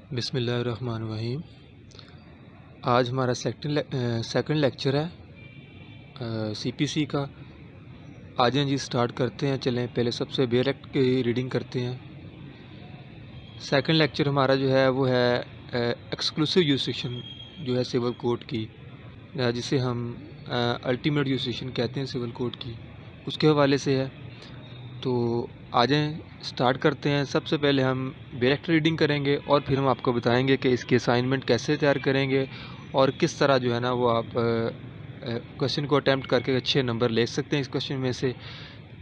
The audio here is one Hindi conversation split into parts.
बिस्मिल्लाहिर्रहमानिर्रहीम। आज हमारा सेकंड लेक्चर है सीपीसी का। आज जी स्टार्ट करते हैं। चलें पहले सबसे बेयर एक्ट की रीडिंग करते हैं। सेकंड लेक्चर हमारा जो है वो है एक्सक्लूसिव यूरिसडिक्शन जो है सिविल कोड की, जिसे हम अल्टीमेट यूरिसडिक्शन कहते हैं सिविल कोड की, उसके हवाले से है। तो आ जाएँ स्टार्ट करते हैं। सबसे पहले हम बेयर एक्ट रीडिंग करेंगे और फिर हम आपको बताएंगे कि इसकी असाइनमेंट कैसे तैयार करेंगे और किस तरह जो है ना वो आप क्वेश्चन को अटैम्प्ट करके अच्छे नंबर ले सकते हैं इस क्वेश्चन में से।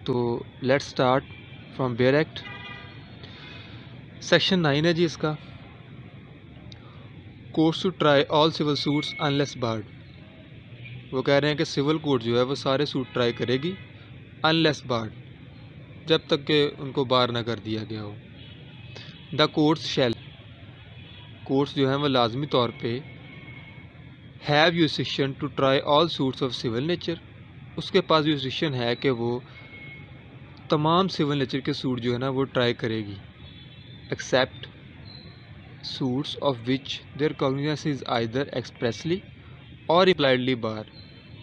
तो let's start from bare act. Section 9 है जी इसका, courts to try all civil suits unless barred. वो कह रहे हैं कि सिविल कोर्ट जो है वो सारे सूट ट्राई करेगी अनलेस बार्ड, जब तक कि उनको बार ना कर दिया गया हो। द कोर्ट्स शैल, कोर्ट्स जो हैं वो लाजमी तौर पे have jurisdiction to try all suits of civil nature, उसके पास यूरिसडिक्शन है कि वो तमाम सिविल नेचर के सूट जो है ना वो ट्राई करेगी, except suits of which their cognizance is either expressly or impliedly bar,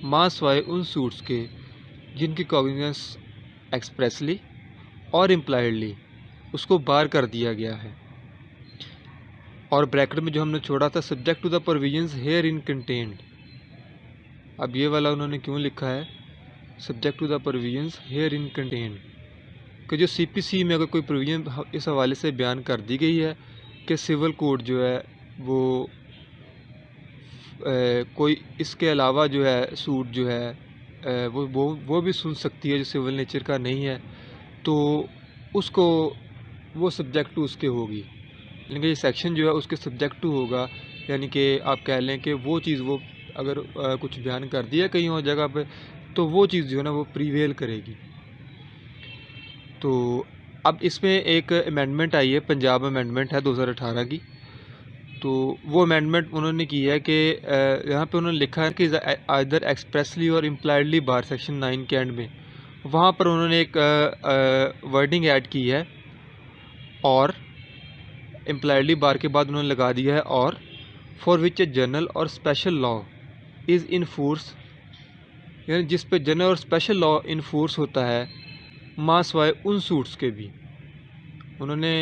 मां सवाए उन सूट्स के जिनकी कॉग्निजेंस एक्सप्रेसली और इम्प्लाइडली उसको बार कर दिया गया है। और ब्रैकेट में जो हमने छोड़ा था subject to the provisions herein contained, अब ये वाला उन्होंने क्यों लिखा है subject to the provisions herein contained, कि जो सीपीसी में अगर कोई प्रोविजन इस हवाले से बयान कर दी गई है कि सिविल कोड जो है वो कोई इसके अलावा जो है सूट जो है वो भी सुन सकती है जो सिविल नेचर का नहीं है, तो उसको वो सब्जेक्ट टू उसके होगी। लेकिन ये सेक्शन जो है उसके सब्जेक्ट टू होगा, यानी कि आप कह लें कि वो चीज़ वो अगर कुछ बयान कर दिया कहीं और जगह पे तो वो चीज़ जो है ना वो प्रीवेल करेगी। तो अब इसमें एक अमेंडमेंट आई है, पंजाब अमेंडमेंट है 2018 की। तो वो अमेंडमेंट उन्होंने की है कि यहाँ पे उन्होंने लिखा है कि either expressly or impliedly bar, section 9 के एंड में वहाँ पर उन्होंने एक वर्डिंग ऐड की है और इम्प्लाइडली बार के बाद उन्होंने लगा दिया है और फॉर विच ए जनरल और special law is in force, यानी जिस पे जनरल और स्पेशल लॉ इन फोर्स होता है मां सवाए उन सूट्स के भी। उन्होंने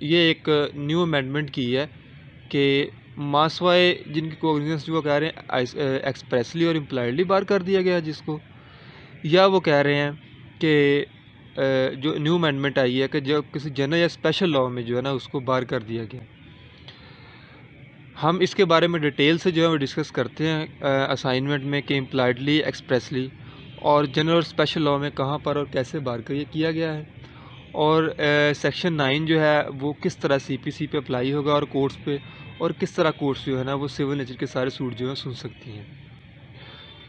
ये एक न्यू अमेंडमेंट की है कि मां सवाए जिनकी कोग्निजेंस जो वो कह रहे हैं एक्सप्रेसली और इम्प्लाइडली बार कर दिया गया जिसको, या वो कह रहे हैं कि जो न्यू अमेंडमेंट आई है कि जो किसी जनरल या स्पेशल लॉ में जो है ना उसको बार कर दिया गया। हम इसके बारे में डिटेल से जो है वो डिस्कस करते हैं असाइनमेंट में कि इम्प्लाइडली, एक्सप्रेसली और जनरल और स्पेशल लॉ में कहाँ पर और कैसे बार कर किया गया है, और सेक्शन 9 जो है वो किस तरह सीपीसी पे अप्लाई होगा और कोर्ट्स पे, और किस तरह कोर्ट्स जो है ना वो सिविल नेचर के सारे सूट जो है सुन सकती हैं।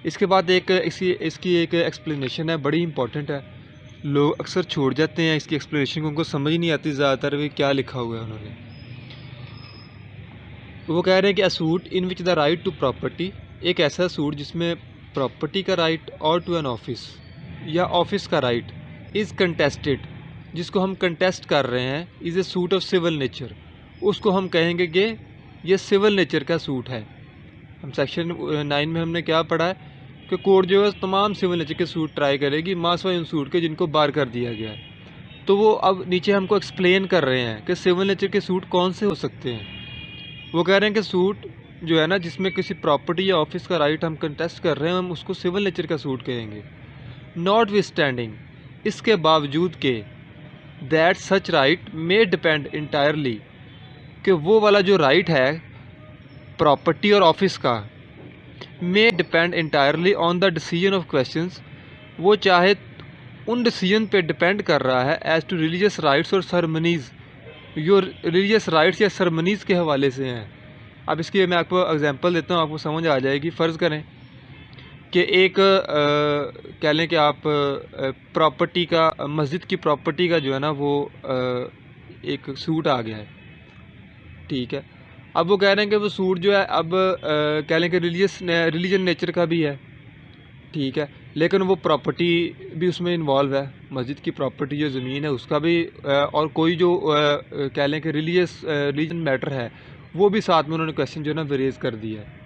इसके बाद एक इसकी एक एक्सप्लेनेशन है, बड़ी इंपॉर्टेंट है। लोग अक्सर छोड़ जाते हैं इसकी एक्सप्लेनेशन को, उनको समझ ही नहीं आती ज़्यादातर वे क्या लिखा हुआ है उन्होंने। वो कह रहे हैं कि a suit in which the right to property, एक ऐसा सूट जिसमें प्रॉपर्टी का right or to an office या ऑफिस का राइट इज़ कंटेस्टेड, जिसको हम कंटेस्ट कर रहे हैं, is a suit of civil nature, उसको हम कहेंगे कि ये सिविल नेचर का सूट है। हम सेक्शन 9 में हमने क्या पढ़ा है कि कोर्ट जो है तमाम सिविल नेचर के सूट ट्राई करेगी मासवा उन सूट के जिनको बार कर दिया गया है। तो वो अब नीचे हमको एक्सप्लेन कर रहे हैं कि सिविल नेचर के सूट कौन से हो सकते हैं। वो कह रहे हैं कि सूट जो है ना जिसमें किसी प्रॉपर्टी या ऑफिस का राइट हम कंटेस्ट कर रहे हैं, हम उसको सिविल नेचर का सूट कहेंगे। नॉट विथस्टैंडिंग, इसके बावजूद के that such right may depend entirely, कि वो वाला जो राइट है प्रॉपर्टी और ऑफिस का मे depend entirely on the decision of questions, वो चाहे उन डिसीजन पे डिपेंड कर रहा है एज टू रिलीजियस राइट्स और सरमनीज़, जो रिलीजियस राइट्स या सरमनीज़ के हवाले से हैं। अब इसकी मैं आपको एग्जांपल देता हूँ, आपको समझ आ जाएगी। फ़र्ज़ करें कि एक कह लें कि आप प्रॉपर्टी का, मस्जिद की प्रॉपर्टी का जो है ना वो एक सूट आ गया है, ठीक है। अब वो कह रहे हैं कि वो सूट जो है अब कह लें कि रिलीजन नेचर का भी है, ठीक है। लेकिन वो प्रॉपर्टी भी उसमें इन्वॉल्व है, मस्जिद की प्रॉपर्टी जो ज़मीन है उसका भी, और कोई जो कह लें कि रिलीजन मैटर है वो भी साथ में उन्होंने क्वेश्चन जो है ना रेज़ कर दिया है।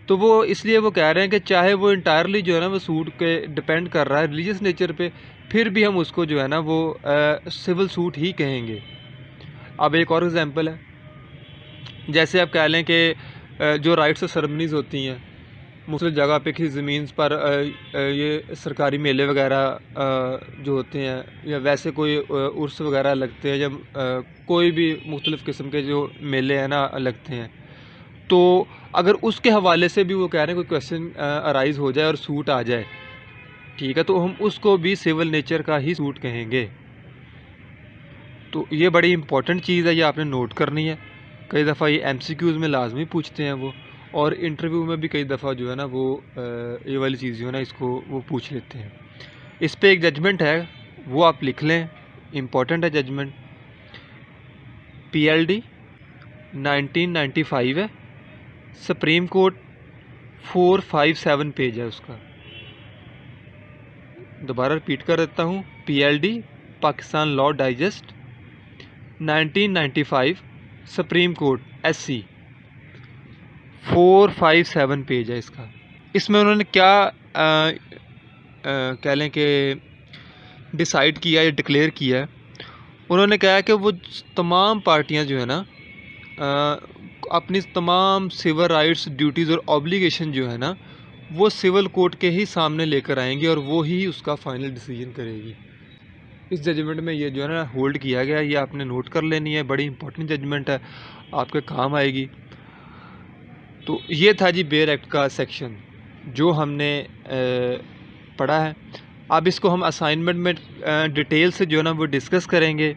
तो वो इसलिए वो कह रहे हैं कि चाहे वो इंटायरली जो है ना वो सूट के डिपेंड कर रहा है रिलीजियस नेचर पे, फिर भी हम उसको जो है ना वो सिविल सूट ही कहेंगे। अब एक और एग्जांपल है, जैसे आप कह लें कि जो राइट्स और सेरेमनीज़ होती हैं मुख्तलिफ़ जगह पे किसी ज़मीन पर, ये सरकारी मेले वगैरह जो होते हैं या वैसे कोई उर्स वगैरह लगते हैं, जब कोई भी मुख्तलिफ़ किस्म के जो मेले हैं ना लगते हैं, तो अगर उसके हवाले से भी वो कह रहे हैं कोई क्वेश्चन अराइज़ हो जाए और सूट आ जाए, ठीक है, तो हम उसको भी सिविल नेचर का ही सूट कहेंगे। तो ये बड़ी इंपॉर्टेंट चीज़ है, ये आपने नोट करनी है। कई दफ़ा ये MCQs में लाजमी पूछते हैं वो, और इंटरव्यू में भी कई दफ़ा जो है ना वो ये वाली चीज़ जो है ना इसको वो पूछ लेते हैं। इस पे एक जजमेंट है, वो आप लिख लें, इम्पॉर्टेंट है जजमेंट। PLD 1995 है, सुप्रीम कोर्ट 457 पेज है उसका। दोबारा रिपीट कर देता हूँ, PLD Pakistan law digest 1995 supreme court SC 457 page है इसका। इसमें उन्होंने क्या कह लें कि डिसाइड किया या डिक्लेयर किया है। उन्होंने कहा कि वो तमाम पार्टियां जो है ना अपनी तमाम सिविल राइट्स, ड्यूटीज़ और ऑब्लिगेशन जो है ना वो सिविल कोर्ट के ही सामने लेकर आएंगे और वो ही उसका फाइनल डिसीजन करेगी। इस जजमेंट में ये जो है ना होल्ड किया गया, ये आपने नोट कर लेनी है, बड़ी इंपॉर्टेंट जजमेंट है, आपके काम आएगी। तो ये था जी बेयर एक्ट का सेक्शन जो हमने पढ़ा है। अब इसको हम असाइनमेंट में डिटेल से जो है ना वो डिस्कस करेंगे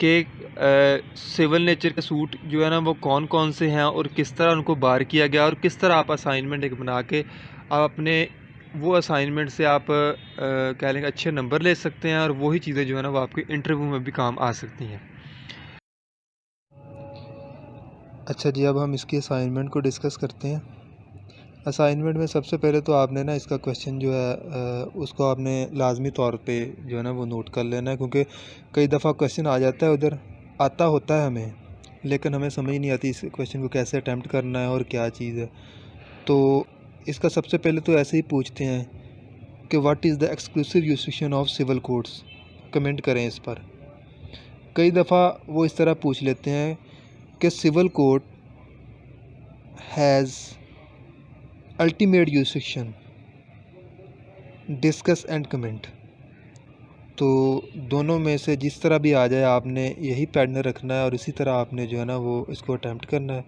कि सिविल नेचर के सूट जो है ना वो कौन कौन से हैं और किस तरह उनको बार किया गया, और किस तरह आप असाइनमेंट एक बना के आप अपने वो असाइनमेंट से आप कह लेंगे अच्छे नंबर ले सकते हैं, और वही चीज़ें जो है ना वो आपके इंटरव्यू में भी काम आ सकती हैं। अच्छा जी, अब हम इसकी असाइनमेंट को डिस्कस करते हैं। असाइनमेंट में सबसे पहले तो आपने ना इसका क्वेश्चन जो है उसको आपने लाजमी तौर पे जो है ना वो नोट कर लेना है, क्योंकि कई दफ़ा क्वेश्चन आ जाता है, उधर आता होता है हमें, लेकिन हमें समझ नहीं आती इस क्वेश्चन को कैसे अटैम्प्ट करना है और क्या चीज़ है। तो इसका सबसे पहले तो ऐसे ही पूछते हैं कि what is the exclusive jurisdiction of civil courts, comment करें इस पर। कई दफ़ा वो इस तरह पूछ लेते हैं कि civil court has ultimate jurisdiction, discuss and comment. तो दोनों में से जिस तरह भी आ जाए आपने यही पैटर्न रखना है और इसी तरह आपने जो है ना वो इसको अटैम्प्ट करना है।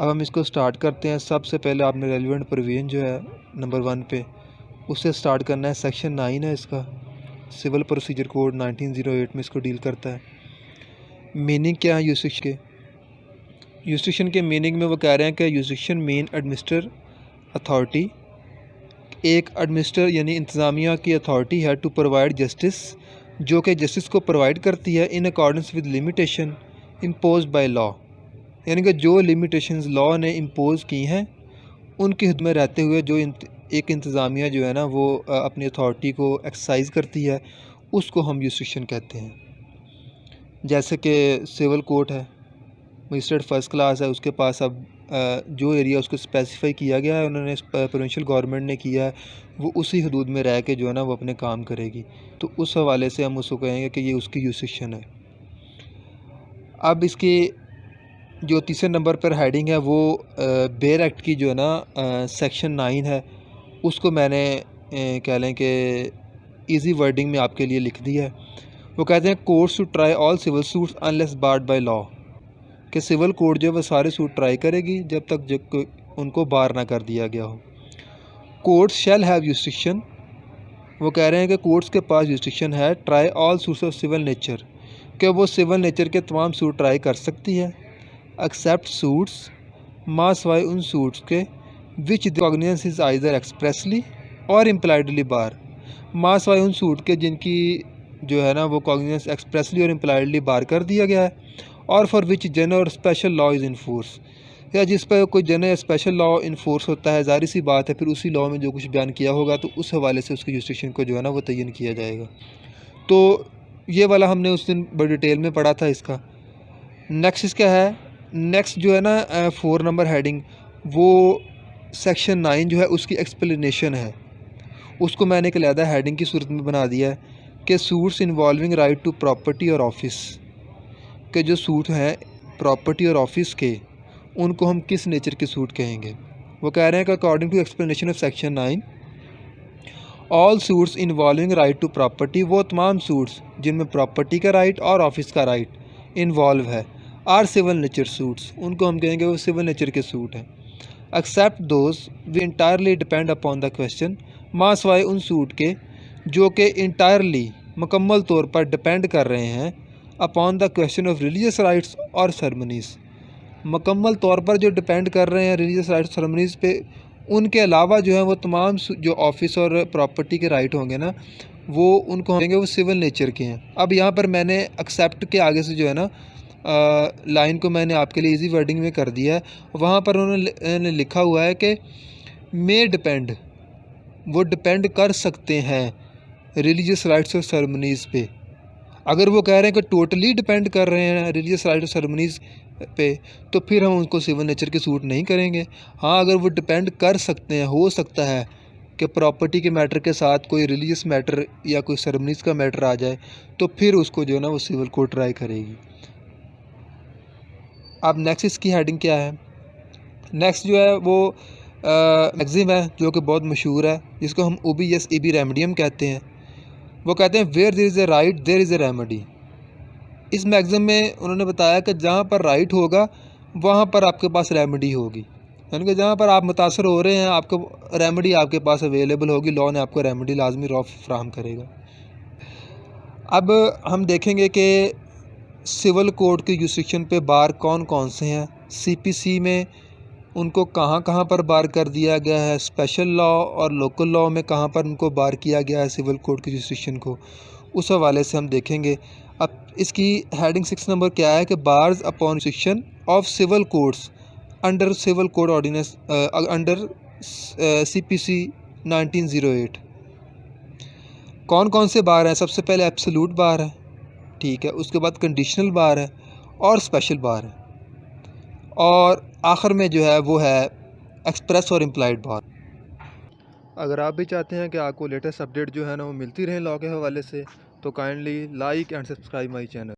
अब हम इसको स्टार्ट करते हैं। सबसे पहले आपने रेलिवेंट प्रोविजन जो है नंबर 1 पे उससे स्टार्ट करना है। सेक्शन 9 है इसका, सिविल प्रोसीजर कोड 1908 में इसको डील करता है। मीनिंग क्या है यूरिसडिक्शन के? यूरिसडिक्शन के मीनिंग में वो कह रहे हैं कि यूरिसडिक्शन मीन एडमिनिस्टर अथॉरिटी, एक एडमिनिस्टर यानी इंतज़ामिया की अथॉरिटी है टू प्रोवाइड जस्टिस, जो कि जस्टिस को प्रोवाइड करती है in accordance with limitation impose by law, यानी कि जो लिमिटेशंस लॉ ने इम्पोज की हैं उनकी हद में रहते हुए जो एक इंतज़ामिया जो है ना वो अपनी अथॉरिटी को एक्सरसाइज करती है, उसको हम यूरिसडिक्शन कहते हैं। जैसे कि सिविल कोर्ट है, मजिस्ट्रेट फर्स्ट क्लास है, उसके पास अब जो एरिया उसको स्पेसिफाई किया गया है, उन्होंने प्रोविंशियल गवर्नमेंट ने किया है, वो उसी हदूद में रह के जो है ना वो अपने काम करेगी। तो उस हवाले से हम उसको कहेंगे कि ये उसकी यूरिसडिक्शन है। अब इसकी जो तीसरे नंबर पर हेडिंग है वो बेयर एक्ट की जो है ना सेक्शन 9 है, उसको मैंने कह लें कि ईजी वर्डिंग में आपके लिए लिख दिया है। वो कहते हैं courts to try all civil suits unless barred by law, कि सिविल कोर्ट जो है वो सारे सूट ट्राई करेगी जब तक उनको बार ना कर दिया गया हो। कोर्ट्स शैल हैव यूरिसडिक्शन, वो कह रहे हैं कि कोर्ट्स के पास यूरिसडिक्शन है try all suits of civil nature, कि वो सिविल नेचर के तमाम सूट ट्राई कर सकती है, एक्सेप्ट सूट्स माँ सवाए उन सूट्स के which the cognizance is either expressly or impliedly बार, माँ सवाए उन सूट के जिनकी जो है ना वो कॉग्निजेंस एक्सप्रेसली और इम्प्लाइडली बार कर दिया गया है, और फॉर विच जनरल और special law is in force, या जिस पर कोई जनरल स्पेशल लॉ इन्फोर्स होता है, ज़ाहिर सी बात है फिर उसी लॉ में जो कुछ बयान किया होगा तो उस हवाले से उसकी जुरिस्डिक्शन को जो है ना वो तयन किया जाएगा। तो ये वाला हमने उस दिन बड़ी डिटेल में पढ़ा था इसका। नेक्स्ट इसका है, नेक्स्ट जो है ना 4 नंबर हेडिंग, वो सेक्शन 9 जो है उसकी एक्सप्लेनेशन है। उसको मैंने एक अलहदा हेडिंग की सूरत में बना दिया है कि suits involving right to property और ऑफिस के जो सूट हैं प्रॉपर्टी और ऑफिस के, उनको हम किस नेचर के सूट कहेंगे। वो कह रहे हैं कि according to explanation of section 9 all suits involving right to property, वो तमाम सूट्स जिनमें प्रॉपर्टी का राइट और ऑफिस का राइट इन्वॉल्व है, आर सिविल नेचर सूट्स, उनको हम कहेंगे वो सिविल नेचर के सूट हैं। Except those we entirely depend upon the question, माँ सवाए उन सूट के जो कि इंटायरली मुकम्मल तौर पर डिपेंड कर रहे हैं upon the question of religious rights और सरमनीज़, मुकम्मल तौर पर जो डिपेंड कर रहे हैं रिलीजियस राइट्स सरमनीज़ पे, उनके अलावा जो है वो तमाम जो ऑफिस और प्रॉपर्टी के राइट होंगे ना वो उनको कहेंगे वो सिविल नेचर के हैं। अब यहाँ पर मैंने एक्सेप्ट के आगे से जो है ना लाइन को मैंने आपके लिए इजी वर्डिंग में कर दिया है। वहाँ पर उन्होंने लिखा हुआ है कि मे डिपेंड, वो डिपेंड कर सकते हैं रिलीजियस राइट्स और सरमनीज़ पे। अगर वो कह रहे हैं कि टोटली डिपेंड कर रहे हैं रिलीजियस राइट्स और सरमनीज़ पे तो फिर हम उनको सिविल नेचर के सूट नहीं करेंगे। हाँ, अगर वो डिपेंड कर सकते हैं, हो सकता है कि प्रॉपर्टी के मैटर के साथ कोई रिलीजियस मैटर या कोई सरमनीज़ का मैटर आ जाए तो फिर उसको जो है ना वो सिविल कोर्ट ट्राई करेगी। अब नेक्स्ट इसकी हेडिंग क्या है। नेक्स्ट जो है वो मैगज़िम है जो कि बहुत मशहूर है, जिसको हम ओबीएस ईबी रेमेडियम कहते हैं। वो कहते हैं where there is a right there is a remedy. इस मैगज़िम में उन्होंने बताया कि जहाँ पर राइट होगा वहाँ पर आपके पास रेमेडी होगी, यानी कि जहाँ पर आप मुतासर हो रहे हैं आपको रेमेडी आपके पास अवेलेबल होगी, लॉ ने आपको रेमेडी लाजमी फ्राहम करेगा। अब हम देखेंगे कि सिविल कोड की जुरिस्डिक्शन पे बार कौन कौन से हैं, सीपीसी में उनको कहाँ कहाँ पर बार कर दिया गया है, स्पेशल लॉ और लोकल लॉ में कहाँ पर उनको बार किया गया है सिविल कोड की जुरिस्डिक्शन को, उस हवाले से हम देखेंगे। अब इसकी हेडिंग 6 नंबर क्या है कि bars upon jurisdiction of civil courts under civil code ordinance under CPC 1908। कौन कौन से बार हैं? सबसे पहले एब्सोल्यूट बार है, ठीक है, उसके बाद कंडीशनल बार है और स्पेशल बार है, और आखिर में जो है वो है एक्सप्रेस और इम्प्लाइड बार। अगर आप भी चाहते हैं कि आपको लेटेस्ट अपडेट जो है ना वो मिलती रहे लॉ के हवाले से तो kindly like and subscribe my channel.